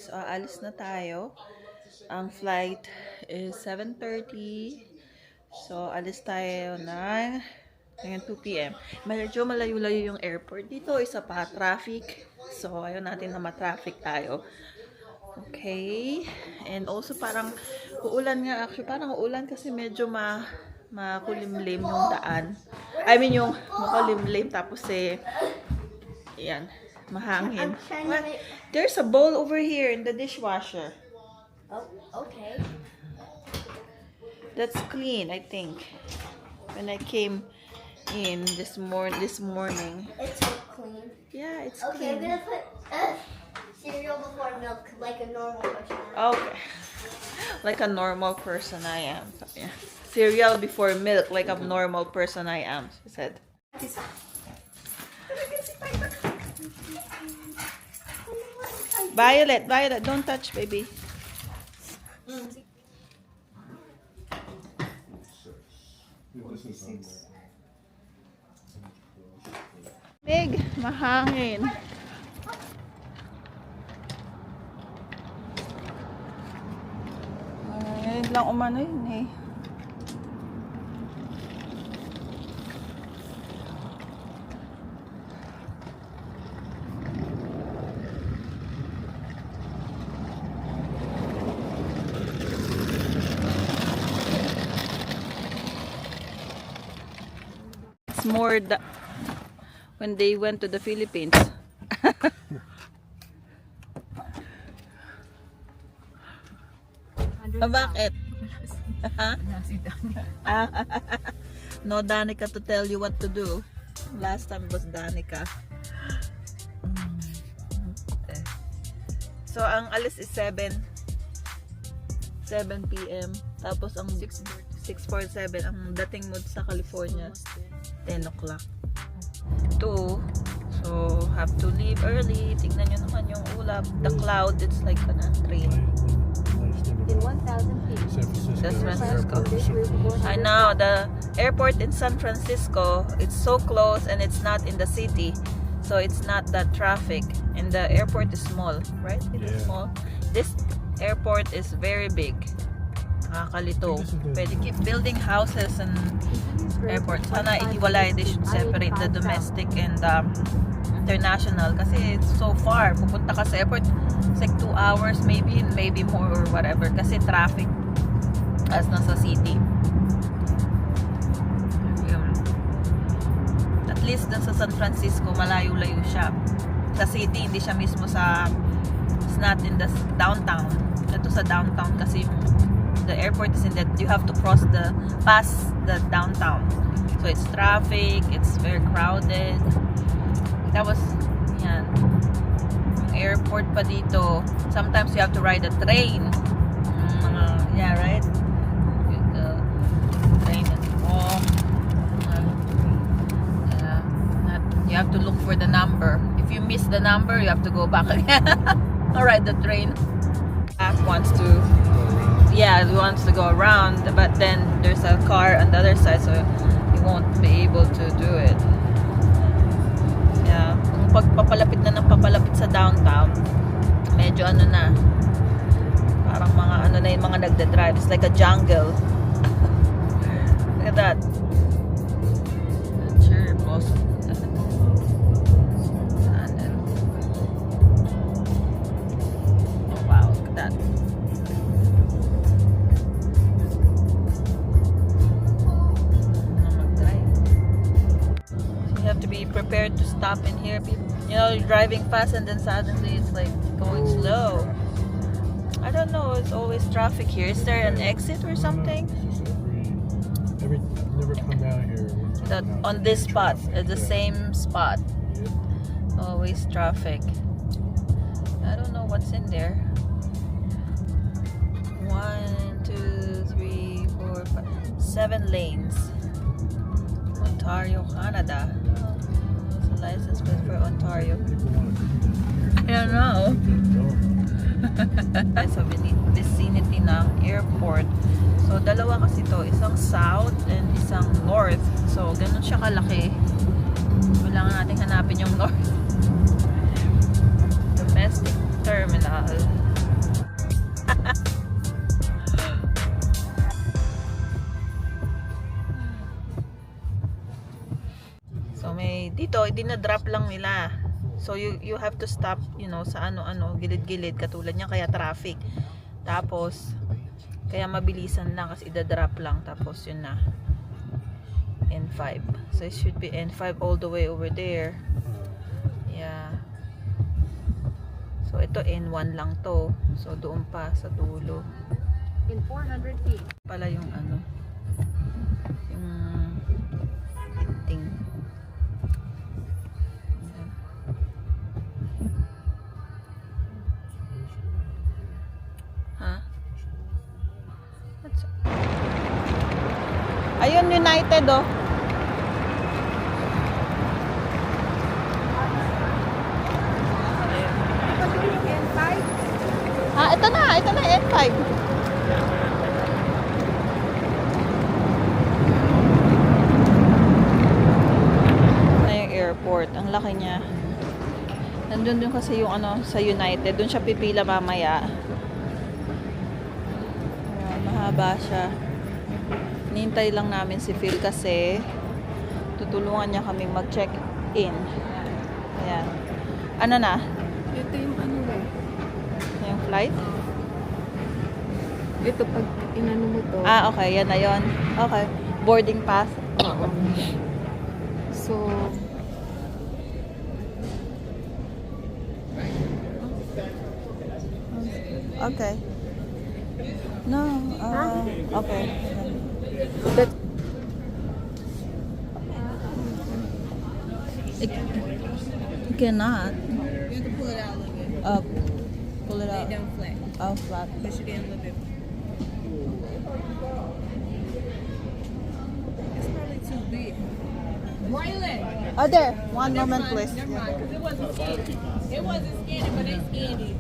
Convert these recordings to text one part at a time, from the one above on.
So, aalis na tayo. Ang flight is 7:30. So, alis tayo na ngayon 2 p.m. Medyo malayo-layo yung airport. Dito, isa pa, traffic. So, ayaw natin na ma-traffic tayo. Okay. And also, parang uulan nga. Actually, parang uulan kasi medyo makulimlim yung daan. I mean, yung makulimlim. Tapos yan, mahangin. What? There's a bowl over here in the dishwasher. Oh, okay. That's clean, I think. When I came in this morning. It's so clean. Yeah, it's Okay, I'm clean. gonna put cereal before milk like a normal person. Okay. Like a normal person I am. Yeah. Cereal before milk, like a normal person I am, she said. Violet, don't touch, baby. Big, mahangin. Ngayon lang umano yun eh. It's more when they went to the Philippines. Bakit? No Danica to tell you what to do. Last time was Danica. Okay. So ang alis is 7 p.m. Tapos ang 6:47 ang dating mo sa California 10 o'clock. 2. So have to leave early. Tignan nyo naman yung ulap. The cloud, it's like a train. In 1,000 feet. San Francisco. I know, the airport in San Francisco, it's so close and it's not in the city. So it's not that traffic. And the airport is small, right? It's small. This airport is very big. Nakakalito. Pwede keep building houses and airport. Sana ihiwalay. They should separate the domestic and international kasi it's so far. Pupunta ka sa airport, it's like 2 hours maybe more or whatever kasi traffic as nasa city. At least dun sa San Francisco malayo-layo siya. Sa city hindi siya mismo it's not in the downtown. Ito sa downtown kasi the airport is in that you have to pass the downtown. So it's traffic, it's very crowded. That was, yan. Yung airport pa dito, sometimes you have to ride a train. Yeah, right? The train and you have to look for the number. If you miss the number, you have to go back again. Or ride the train. Wants to go around, but then there's a car on the other side, so you won't be able to do it. Yeah, kung papalapit sa downtown, medyo parang mga yung mga nagda-drive. It's like a jungle. Look at that. Sure, boss. Oh wow, look at that. You have to be prepared to stop in here. You know, you're driving fast and then suddenly it's like going slow. I don't know, it's always traffic here. Is there an exit or something? Never come down here. On this spot, at the same spot. Always traffic. I don't know what's in there. 1, 2, 3, 4, 5, 7 lanes. Ontario, Canada. It's a license plate for Ontario. I don't know. Sa vicinity ng airport. So, dalawa kasi to. Isang south and isang north. So, ganun siya kalaki. Kailangan natin hanapin yung north. Domestic terminal. dinadrop lang nila. So you have to stop, you know, sa ano-ano, gilid-gilid katulad niya, kaya traffic. Tapos kaya mabilisan lang kasi idadrop lang, tapos yun na. N5. So it should be N5 all the way over there. Yeah. So ito N1 lang to. So doon pa sa dulo. In 400 feet. Pala yung ano. Yung hinting. Ayan. Ha? Ayun, United oh. Ito na N5. Na yung airport, ang laki niya. Nandun din kasi yung ano sa United, doon siya pipila mamaya. Ayan, mahaba siya. Nintay lang namin si Phil kasi tutulungan niya kaming mag-check-in. Ayan. Ano na? Ito yung ano eh. Yung flight? Ito pag inano mo to. Okay. Yan na yun. Okay. Boarding pass. Oo. So, Okay. No. Okay. that You cannot. you have to pull it out a little bit. Pull it out. Down flat. Oh, flat. Push it in a little bit. It's probably too big. Braylon! Oh, there. One moment, please. Never mind, because it wasn't skinny. It wasn't skinny, but they skinned it.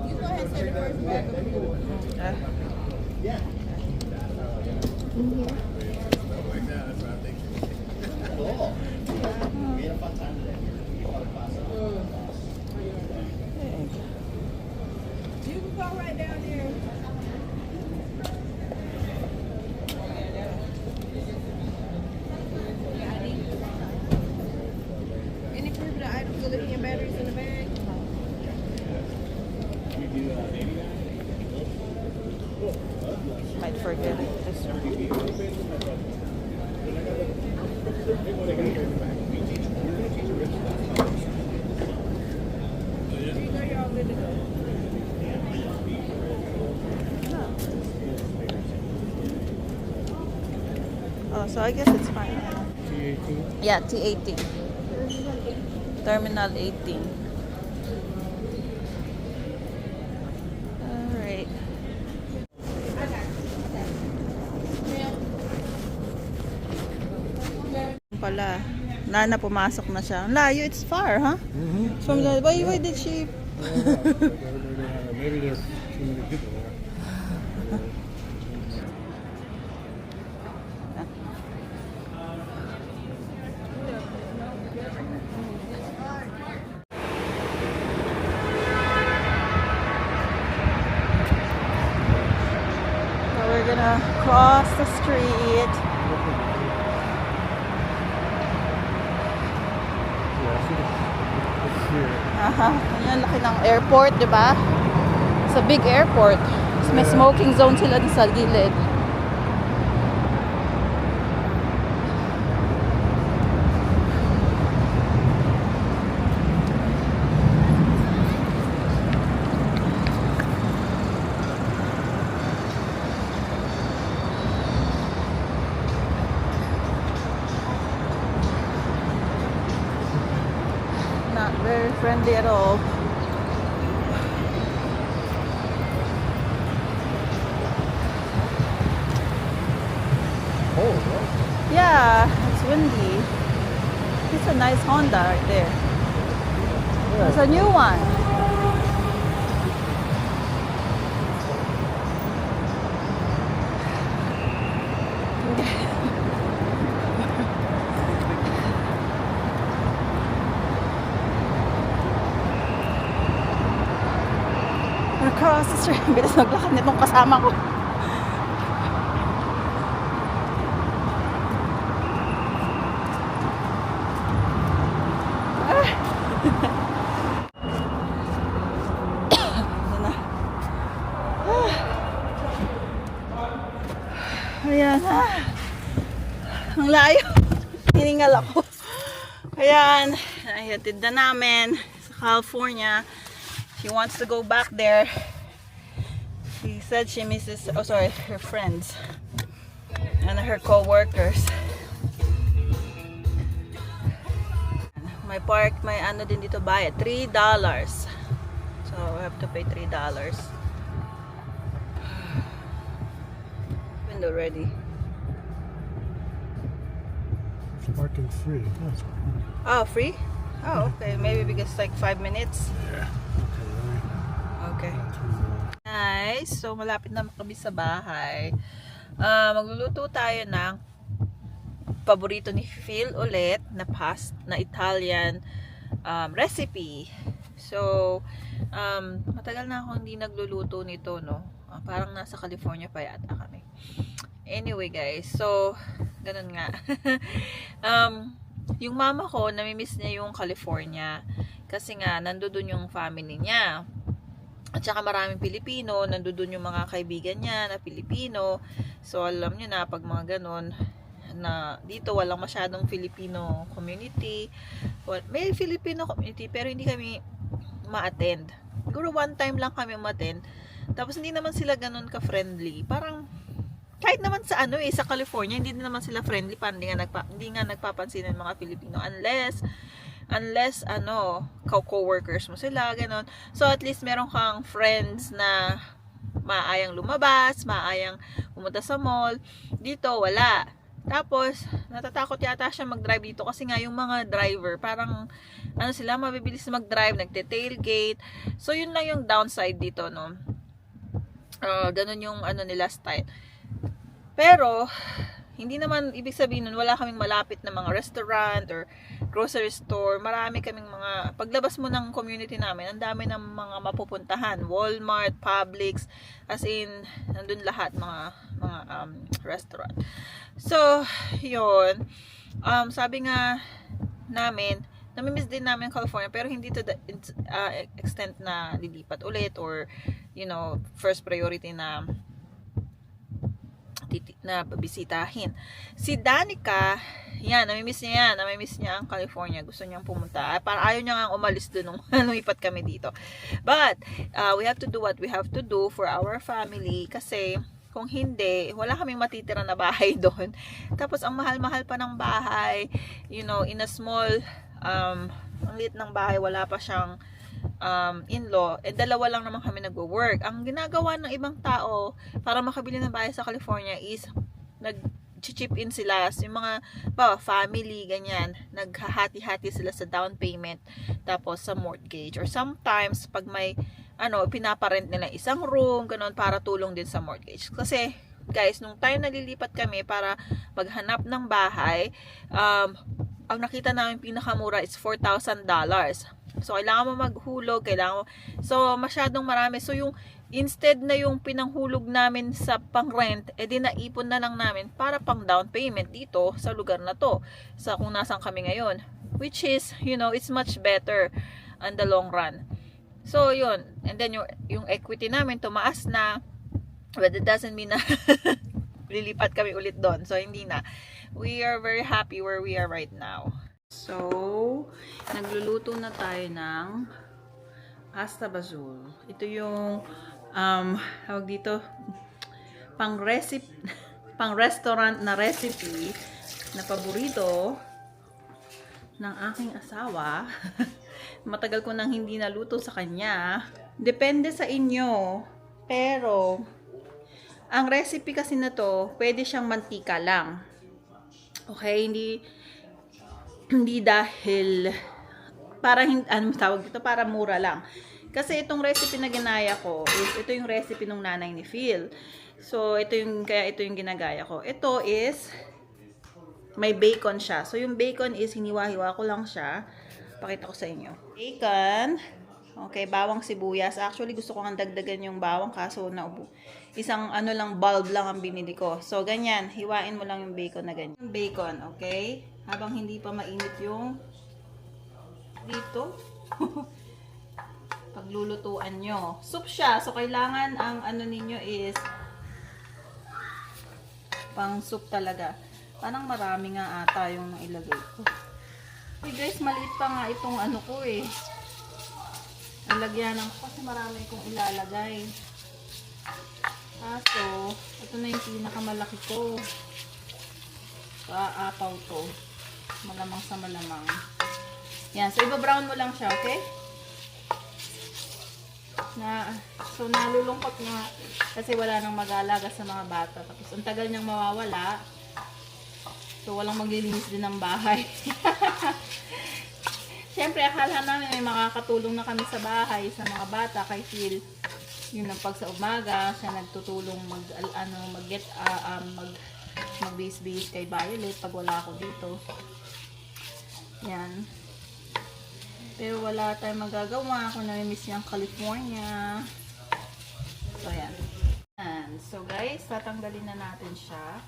You go ahead and set the first back up. You can go right down there. Any proof of the items of lithium batteries in the bag? Might forget this one. You know you're all good to go. Oh, so I guess it's fine. T18. Yeah, T18. Terminal 18. Alright. Pala. Nana, pumasok na siya. Ang layo, it's far, huh? From the, why did she... Maybe there's too many people there. So we're gonna cross the street. Yeah, I see it's here. Aha, yan laki ng airport, di ba? It's a big airport. Tapos may smoking zone sila din sa gilid. Not very friendly at all. Oh, wow. Yeah, it's windy. It's a nice Honda right there. It's a new one. Across the street. Bilis naglakad nitong kasama ko. Ayan. Ang layo. Hiningal ako. Ayan. Nahihatid na namin sa California. She wants to go back there. She said she misses, oh sorry, her friends and her co-workers. May ano din dito bayad, $3. So we have to pay $3. Window ready. Parking free. That's cool. Oh, free? Oh, okay. Maybe because like 5 minutes. Yeah. Okay. Guys, so malapit na kami sa bahay. Magluluto tayo ng paborito ni Phil ulit na na Italian recipe. So, matagal na ako hindi nagluluto nito, no? Parang nasa California pa yata kami. Anyway, guys, so ganun nga. Yung mama ko, namimiss niya yung California kasi nga nandoon yung family niya. At saka maraming Pilipino, nandoon yung mga kaibigan niya na Pilipino. So alam niyo na pag mga ganun na dito walang masyadong Filipino community. Well, may Filipino community pero hindi kami ma-attend. Siguro one time lang kami ma-attend. Tapos hindi naman sila ganun ka-friendly. Parang kahit naman sa sa California, hindi naman sila friendly, parang hindi nga nagpapansin ng mga Pilipino unless co-workers mo sila, ganon. So at least meron kang friends na maayang lumabas, maayang pumunta sa mall. Dito wala. Tapos natatakot yata siya mag-drive dito kasi nga yung mga driver parang sila mabibilis mag-drive, nagte-tailgate. So yun lang yung downside dito, no. Ganon yung nila style. Pero, hindi naman ibig sabihin nun, wala kaming malapit na mga restaurant or grocery store. Marami kaming mga, paglabas mo ng community namin, ang dami ng mga mapupuntahan. Walmart, Publix, as in, nandun lahat, mga restaurant. So, yun. Sabi nga namin, namimiss din namin California, pero hindi to the extent na lilipat ulit or, first priority na bisitahin. Si Danica, namimiss niya ang California. Gusto niyang pumunta. Parang ayaw niya nga umalis doon nung lumipat kami dito. But, we have to do what we have to do for our family kasi kung hindi, wala kaming matitira na bahay doon. Tapos, ang mahal-mahal pa ng bahay, in a small, ang liit ng bahay, wala pa siyang in-law, dalawa lang naman kami nagwo-work. Ang ginagawa ng ibang tao para makabili ng bahay sa California is nag-chip in sila, yung mga family, ganyan, naghahati-hati sila sa down payment tapos sa mortgage, or sometimes pag may pinaparent nila isang room, ganun, para tulong din sa mortgage. Kasi guys, nung time nalilipat kami para maghanap ng bahay, ang nakita namin pinakamura is $4,000. So, kailangan mo maghulog, so, masyadong marami. So, yung, instead na yung pinanghulog namin sa pang-rent, di naipon na lang namin para pang down payment dito sa lugar na to, sa kung nasan kami ngayon. Which is, it's much better on the long run. So, yun. And then, yung equity namin, tumaas na. But it doesn't mean na lilipat kami ulit doon. So, hindi na. We are very happy where we are right now. So, nagluluto na tayo ng pasta basil. Ito yung tawag dito pang restaurant na recipe na paborito ng aking asawa. Matagal ko nang hindi naluto sa kanya. Depende sa inyo. Pero ang recipe kasi na to, pwede siyang mantika lang. Okay, hindi dahil para tawag dito, para mura lang. Kasi itong recipe na ginaya ko is ito yung recipe ng nanay ni Phil. So ito yung ginagaya ko. Ito is may bacon siya. So yung bacon is hiniwa-hiwa ko lang siya. Pakita ko sa inyo. Bacon. Okay, bawang sibuyas. Actually gusto ko nga dagdagan yung bawang kaso isang lang bulb lang ang binili ko. So ganyan, hiwain mo lang yung bacon na ganyan. Yung bacon, okay? Habang hindi pa mainit yung dito. Paglulutuan nyo. Soup siya. So, kailangan ang ninyo is Pang soup talaga. Parang marami nga ata yung ilagay ko. Hey guys, maliit pa nga itong ano ko eh. Nalagyan ko kasi marami kong ilalagay. Kaso, ito na yung pinakamalaki ko. Aapaw to. Malamang sa malamang. Yan, so iba-brown mo lang siya, okay? So nalulungkot nga kasi wala nang mag-aalaga sa mga bata. Tapos ang tagal niyang mawawala. So walang maglilinis din ng bahay. Siyempre akala namin may makakatulong na kami sa bahay sa mga bata kay Phil. Yun ang pag sa umaga, siya nagtutulong mag-base kay Violet pag wala ako dito. Yan. Pero wala tayong magagawa kung nami-miss niya ang California. So, yan. So, guys, tatanggalin na natin siya.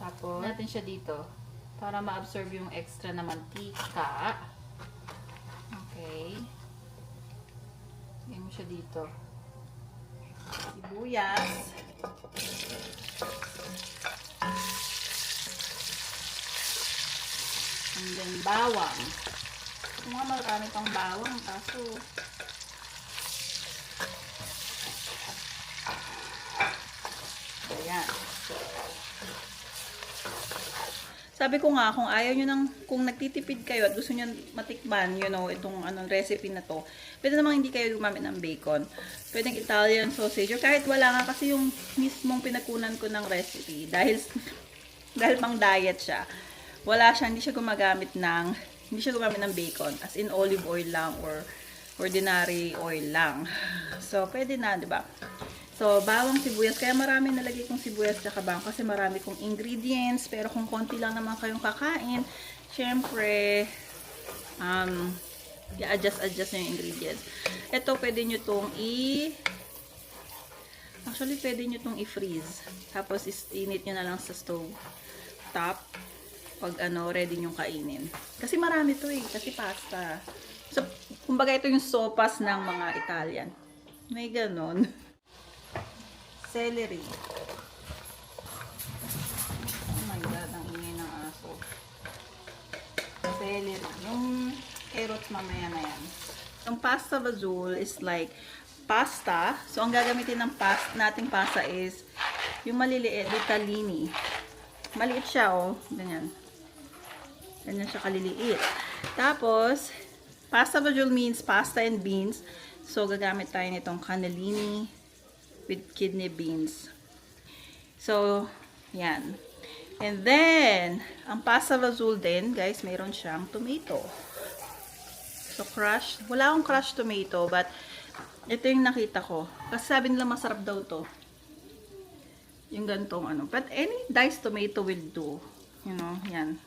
Tapos, natin siya dito. Para ma-absorb yung extra na mantika. Okay. Lagyan mo siya dito. Sibuyas. And then, bawang. Yung mga marami pang bawang, kaso ayan. Sabi ko nga, kung ayaw nyo kung nagtitipid kayo at gusto nyo matikman, you know, itong recipe na to, pwede namang hindi kayo gumamit ng bacon. Pwedeng Italian sausage, or kahit wala nga kasi yung mismong pinagkunan ko ng recipe, dahil pang diet siya. Hindi siya gumagamit ng bacon, as in olive oil lang or ordinary oil lang. So, pwede na, di ba? So, bawang, sibuyas. Kaya marami nalagay kong sibuyas at bawang kasi marami kong ingredients. Pero kung konti lang naman kayong kakain, syempre, i-adjust nyo yung ingredients. Ito, pwede nyo itong actually, pwede nyo itong i-freeze. Tapos, init nyo na lang sa stove top. Pag ready nyong kainin. Kasi marami to eh. Kasi pasta. So, kumbaga ito yung sopas ng mga Italian. May ganon. Celery. Oh my God, ang ingay ng aso. Celery. Yung carrots mamaya na yan. Yung pasta basil is like pasta. So, ang gagamitin ng nating pasta is yung maliliit, ditalini. Maliit siya, oh. Ganyan. Ganyan siya kaliliit. Tapos, pasta basil means pasta and beans. So, gagamit tayo nitong cannellini with kidney beans. So, yan. And then, ang pasta basil din, guys, mayroon siyang tomato. So, crushed. Wala akong crushed tomato, but ito yung nakita ko. Kasi sabi nila masarap daw to. Yung gantong But any diced tomato will do. You know, yan.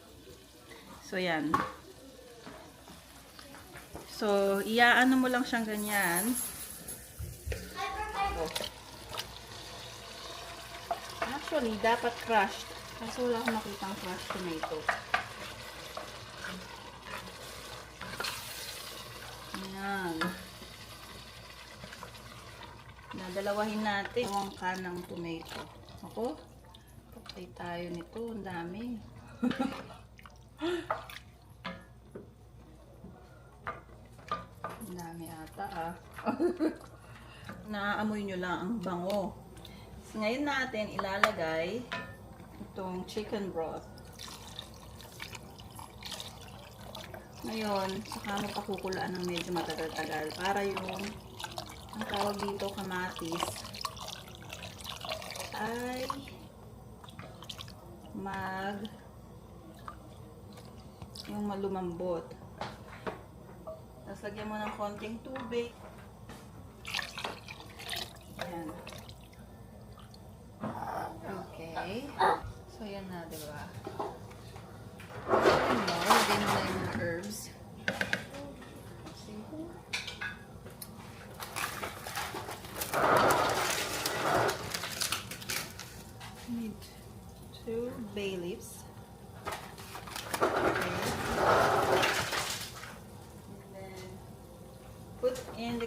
So, yan. So, iaano mo lang siyang ganyan. Oh. Actually, dapat crushed. Kasi wala akong makitang crushed tomato. Ayan. Nadalawahin natin ang kanang tomato. Ako, patay tayo nito. Ang dami. Ang dami ata Naamoy nyo lang ang bango. So, ngayon natin ilalagay itong chicken broth. Ngayon, saka mo pakukulaan ng medyo matagal-tagal para yung ang tawag dito kamatis ay yung malumambot. Tapos lagyan mo ng konting tubig. Ayan. Okay. So, yan na, diba? Ayan mo, lagyan mo na yung mga herbs. Need 2 bay leaves. Okay. And then put in the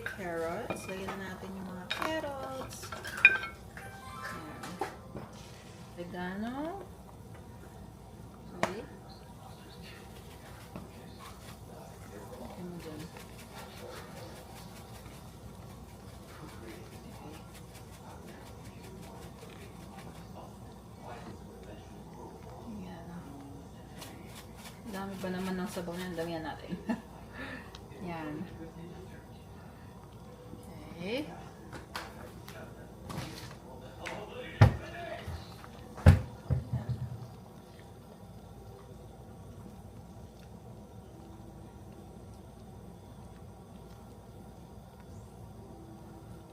Iba naman ng sabaw na damihan natin. Yan. Okay.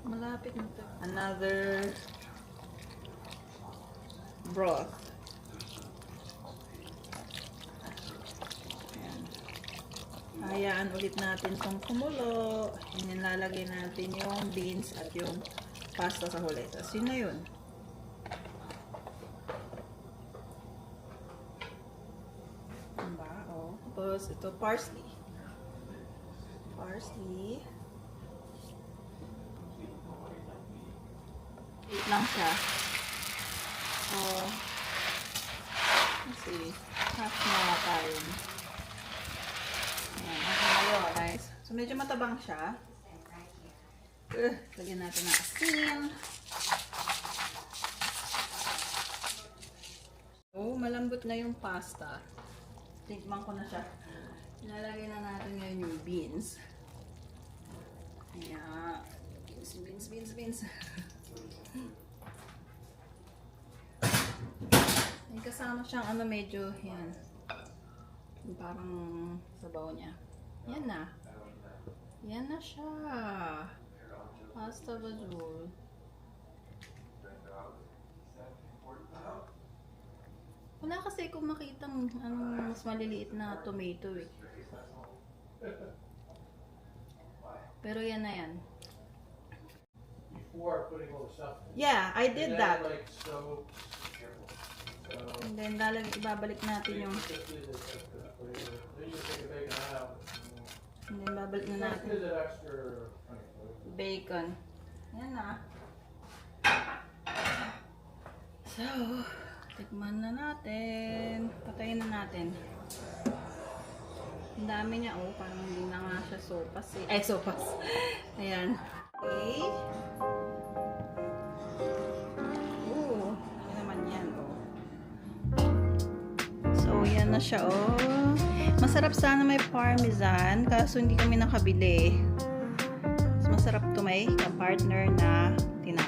Malapit na to. Another broth. Ayan. Hayaan ulit natin itong kumulo. And lalagay natin yung beans at yung pasta sa huli. Tapos yun na yun. Diba? O. Tapos ito parsley. Parsley. Wait lang siya. So, let's see. Half na tayo. Ayan, okay na yun, guys. So, medyo matabang siya. Lagyan natin ng asin. So, malambot na yung pasta. Tikman ko na siya. Ilalagay na natin ngayon yung beans. Ayan. Beans. May kasama siyang ano medyo, yan. Parang sabaw niya. Yan na. Yan na siya. Pasta basil. Wala kasi kung makita mas maliliit na tomato eh. Pero yan na yan. Before putting all the stuff in. Yeah, I did And that. then, like, so, And then ibabalik natin yung then you just take a bacon out. and then babalik na natin Is it extra? bacon. Yan na. So, tikman na natin. Patayin na natin. Ang dami niya. Oh, parang hindi na nga siya sopas eh. Ay, sopas. Ayan. Okay. Oh, ano naman yan, oh. So, yan na siya, oh. Masarap sana may parmesan, kaso hindi kami nakabili. Mas masarap to may partner na tinapay.